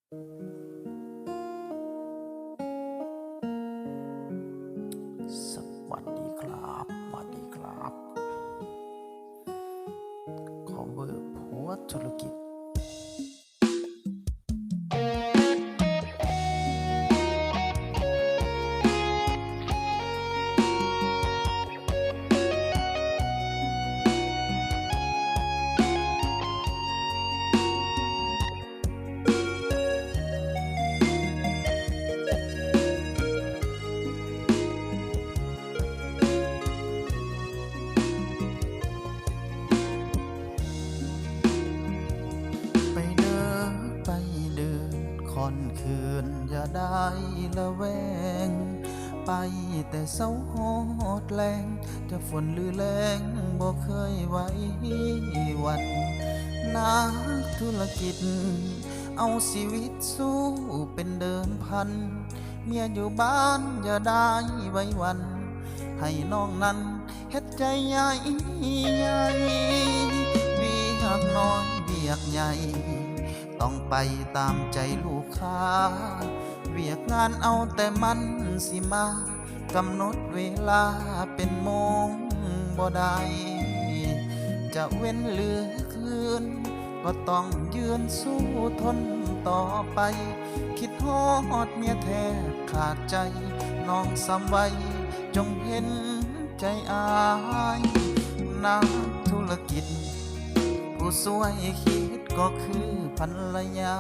สวัสดีครับสวัสดีครับขอเบอร์ผัวธุรกิจไปเดินไปเดินค่อนคืนอย่าได้ละแวงไปแต่เศร้าฮอดแรงจะฝนหรือแรงบ่เคยไว้วันนักธุรกิจเอาชีวิตสู้เป็นเดิมพันเมียอยู่บ้านอย่าได้ไว้วันให้น้องนั้นเฮ็ดใจใหญ่ใหญ่วีหักน้อยเวียกใหญ่ต้องไปตามใจลูกค้าเวียกงานเอาแต่มันสิมากำหนดเวลาเป็นโมงบ่ได้จะเว้นเหลือคืนก็ต้องยืนสู้ทนต่อไปคิดฮอดเมียแทบขาดใจน้องสำไว้จงเห็นใจอายนักธุรกิจผู้สวยคิดก็คือภรรยา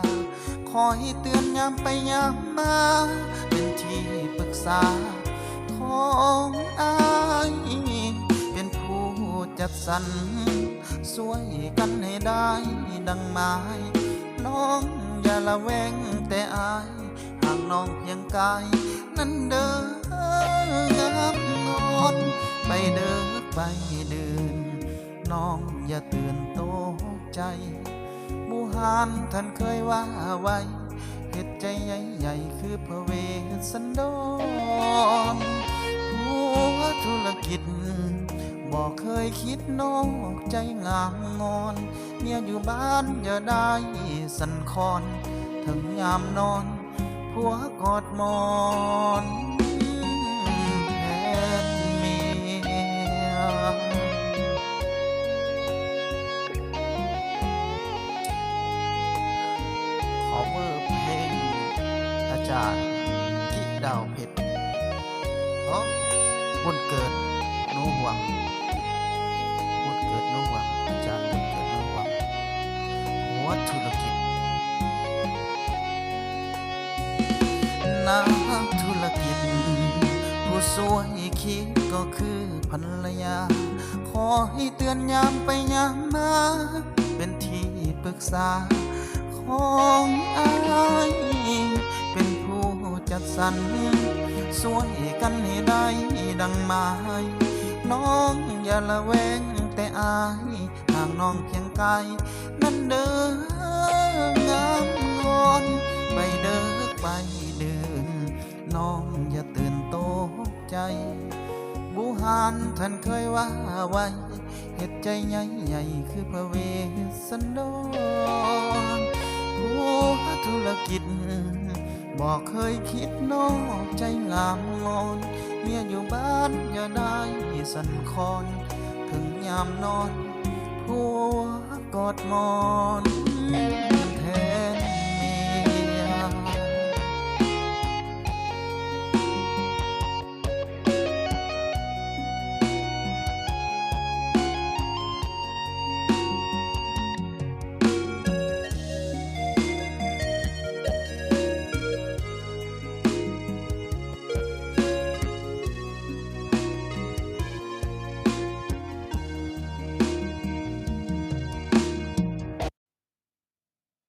คอยเตือนยามไปยามมาเป็นที่ปรึกษาของอายเป็นผู้จัดสรรสวยกันให้ได้ดังหมายน้องอย่าละแวงแต่อายหากน้องเพียงกายนั้นเดินงามงอนไปเดินไปเดินน้องอย่าตื่นตกใจบูหานท่านเคยว่าไว้เหตุใจใหญ่ๆคือพระเวสสันดรผัวธุรกิจบอกเคยคิดนอกใจงามงอนเมียอยู่บ้านอย่าได้สันคอนถึงยามนอนผัวกอดหมอนแทนเมียขอเบอร์เพลงอาจารย์กิดาวเพชรบุญเกิดโนหวังบุญเกิดโนหวังอาจารย์บุญเกิดโนหวังหัวธุรกิจนักธุรกิจผู้สวยคิดก็คือภรรยาขอให้เตือนยามไปยามมาเป็นที่ปรึกษาของอายเป็นผู้จัดสรรสวยกันให้ได้ดังหมายน้องอย่าละแวงแต่อายหากน้องเพียงกายนั้นเดินงามงอนไปเดินไปเดินน้องอย่าตื่นตกใจบูหานท่านเคยว่าไว้เหตุใจใหญ่ๆคือพระเวสสันดรผู้ธุรกิจบอกเคยคิดนอกใจงามงอนเมียอยู่บ้านอย่าได้สันคอนถึงยามนอนผัวกอดหมอน